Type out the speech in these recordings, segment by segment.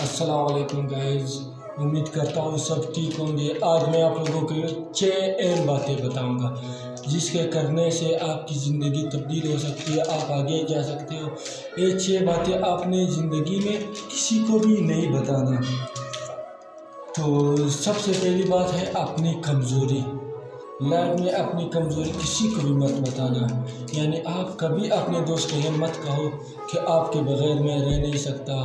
अस्सलाम वालेकुम गाइस, उम्मीद करता हूँ सब ठीक होंगे। आज मैं आप लोगों को 6 अहम बातें बताऊंगा जिसके करने से आपकी ज़िंदगी तब्दील हो सकती है, आप आगे जा सकते हो। ये 6 बातें आपने ज़िंदगी में किसी को भी नहीं बताना। तो सबसे पहली बात है अपनी कमज़ोरी। लाइफ में अपनी कमज़ोरी किसी को भी मत बताना। यानी आप कभी अपने दोस्त को ये मत कहो कि आपके बग़ैर मैं रह नहीं सकता,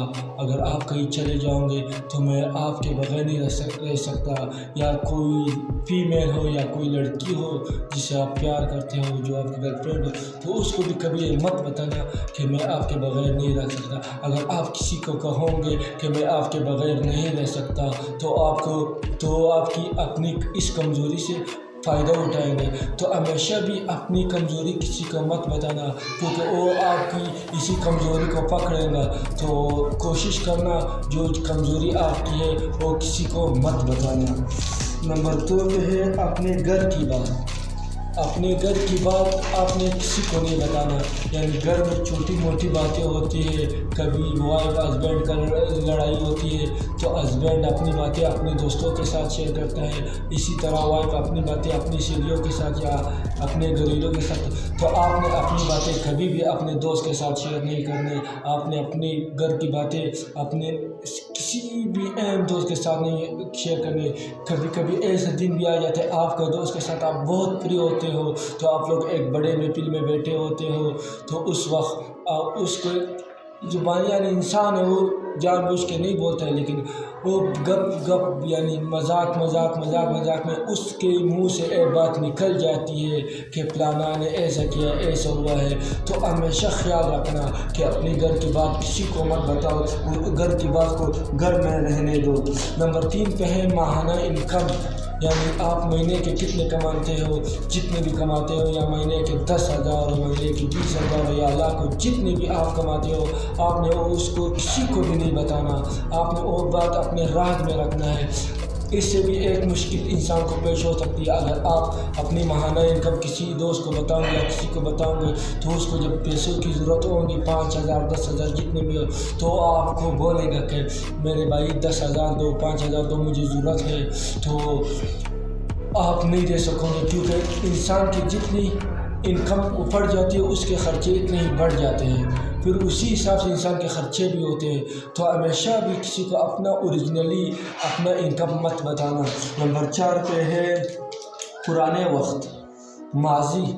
अगर आप कहीं चले जाओगे तो मैं आपके बग़ैर नहीं रह सकता। या कोई फीमेल हो या कोई लड़की हो जिसे आप प्यार करते हो, जो आपकी गर्लफ्रेंड हो, तो उसको भी कभी ये मत बताना कि मैं आपके बग़ैर नहीं रह सकता। अगर आप किसी को कहोगे कि मैं आपके बग़ैर नहीं रह सकता तो आपकी अपनी इस कमज़ोरी से फ़ायदा उठाएंगे। तो हमेशा भी अपनी कमज़ोरी किसी को मत बताना, क्योंकि वो आपकी इसी कमज़ोरी को पकड़ेगा। तो कोशिश करना जो कमज़ोरी आपकी है वो किसी को मत बताना। नंबर 2 है अपने घर की बात। अपने घर की बात आपने किसी को नहीं बताना। यानी घर में छोटी मोटी बातें होती है, कभी वाइफ हस्बैंड का लड़ाई होती है तो हस्बैंड अपनी बातें अपने दोस्तों के साथ शेयर करता है, इसी तरह वाइफ अपनी बातें अपनी सहेलियों के साथ या अपने घरेलू के साथ। तो आपने अपनी बातें कभी भी अपने दोस्त के साथ शेयर नहीं करनी। आपने अपने घर की बातें अपने किसी भी अहम दोस्त के साथ नहीं शेयर करनी। कभी कभी ऐसे दिन भी आ जाते हैं आपका दोस्त के साथ आप बहुत फ्री होते हो, तो आप लोग एक बड़े महफिल में बैठे होते हो, तो उस वक्त उसको जुबानी यानी इंसान है वो जानबूझ के नहीं बोलता है, लेकिन वो गप यानी मजाक में उसके मुंह से एक बात निकल जाती है कि फलाना ने ऐसा किया, ऐसा हुआ है। तो हमेशा ख्याल रखना कि अपने घर की बात किसी को मत बताओ, घर की बात को घर में रहने दो। नंबर 3 पे है माहाना इनकम। यानी आप महीने के कितने कमाते हो, जितने भी कमाते हो, या महीने के 10,000 हो, महीने के 20,000 या लाख हो, जितने भी आप कमाते हो, आपने उसको किसी को भी नहीं बताना। आपने वो बात अपने राज में रखना है। इससे भी एक मुश्किल इंसान को पेश हो सकती है। अगर आप अपनी माहाना इनकम किसी दोस्त को बताओगे या किसी को बताओगे तो उसको जब पैसों की ज़रूरत होगी 5,000 10,000 जितने भी हो, तो आपको बोलेगा कि मेरे भाई 10,000 दो, 5,000 दो, मुझे ज़रूरत है। तो आप नहीं दे सकोगे, क्योंकि इंसान की जितनी इनकम ऊपर जाती है उसके खर्चे इतने ही बढ़ जाते हैं, फिर उसी हिसाब से इंसान के खर्चे भी होते हैं। तो हमेशा भी किसी को अपना ओरिजिनली अपना इनकम मत बताना। नंबर 4 पे है पुराने वक्त, माजी।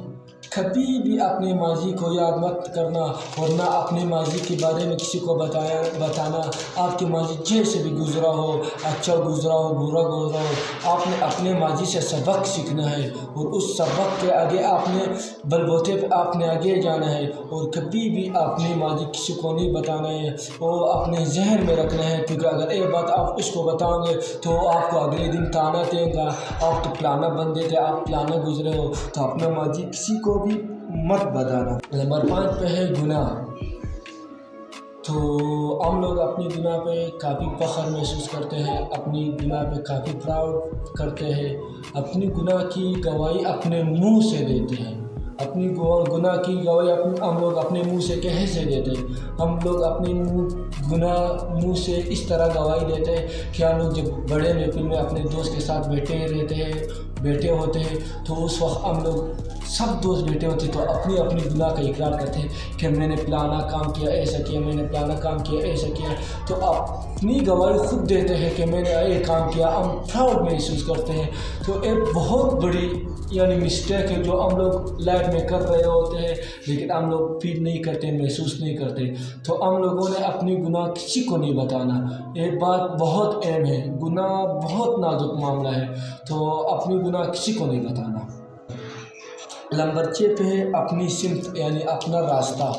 कभी भी अपने माजी को याद मत करना और ना अपने माजी के बारे में किसी को बताना। आपके माजी जैसे भी गुजरा हो, अच्छा गुजरा हो, बुरा गुजरा हो, आपने अपने माजी से सबक सीखना है और उस सबक के आगे आपने बलबूते पे आपने आगे जाना है। और कभी भी अपने माजी किसी को नहीं बताना है, वो अपने जहन में रखना है, क्योंकि अगर एक बात आप उसको बताओगे तो आपको अगले दिन ताना देगा, आप तो प्लाना बंदे थे, आप प्लाना गुजरे हो। तो अपना माजी किसी को भी मत बताना। नंबर 5 पे है गुनाह। तो हम लोग अपनी गुनाह पे काफ़ी फ़ख्र महसूस करते हैं, अपनी गुनाह पे काफ़ी प्राउड करते हैं, अपनी गुनाह की गवाही अपने मुंह से देते हैं। अपनी गुनाह की गवाही हम लोग अपने मुंह से कैसे देते हैं? हम लोग अपने गुनाह मुंह से इस तरह गवाही देते हैं कि हम लोग जब बड़े महफिल में अपने दोस्त के साथ बैठे होते हैं तो उस वक्त हम लोग सब दोस्त बैठे होते हैं तो अपनी अपनी गुनाह का इकरार करते हैं कि मैंने फलाना काम किया, ऐसा किया, मैंने फलाना काम किया, ऐसा किया। तो अपनी गवाही खुद देते हैं कि मैंने ये काम किया, हम प्राउड महसूस करते हैं। तो एक बहुत बड़ी यानी मिस्टेक है जो हम लोग लाइफ में कर रहे होते हैं, लेकिन हम लोग फील नहीं करते, महसूस नहीं करते। तो हम लोगों ने अपनी गुनाह किसी को नहीं बताना। एक बात बहुत अहम है, गुनाह बहुत नाजुक मामला है, तो अपनी गुनाह किसी को नहीं बताना। नंबर 6 पे है अपनी सिमत यानी अपना रास्ता।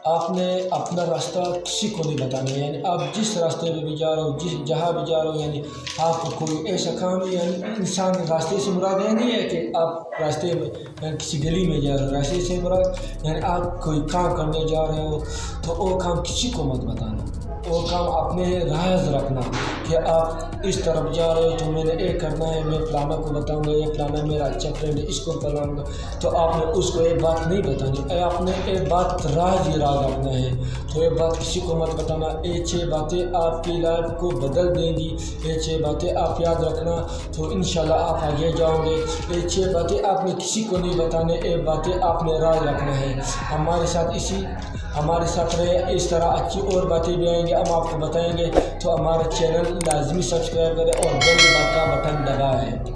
आपने अपना रास्ता किसी को नहीं बताना। यानी आप जिस रास्ते में भी जा रहे हो, जहाँ भी जा रहे हो, यानी आपको कोई ऐसा काम है, यानी इंसान रास्ते से मुराद ये नहीं है कि आप रास्ते में यानी किसी गली में जा रहे हो, रास्ते से मुराद यानी आप कोई काम करने जा रहे हो तो वो काम किसी को मत बताना, वो काम अपने राज रखना। کہ آپ اس طرف جا رہے ہو تو میں نے یہ کرنا ہے، میں فلانا کو بتاؤں گا، یہ فلانا میرا اچھا فرینڈ ہے، اس کو بتاؤں گا، تو آپ نے اس کو یہ بات نہیں بتانی، آپ نے یہ بات راز ہی راز رکھنا ہے، تو یہ بات کسی کو مت بتانا۔ یہ 6 باتیں آپ کی لائف کو بدل دیں گی، یہ 6 باتیں آپ یاد رکھنا تو انشاءاللہ آپ آگے جاؤ گے۔ یہ 6 باتیں آپ نے کسی کو نہیں بتانے، یہ باتیں آپ نے راز رکھنا ہے۔ ہمارے ساتھ رہے، اس طرح اچھی اور باتیں بھی آئیں گے، ہم آپ کو بتائیں گے، تو ہمارا چینل لازمی سبسکرائب کریں اور بیل کا بٹن دبائیں۔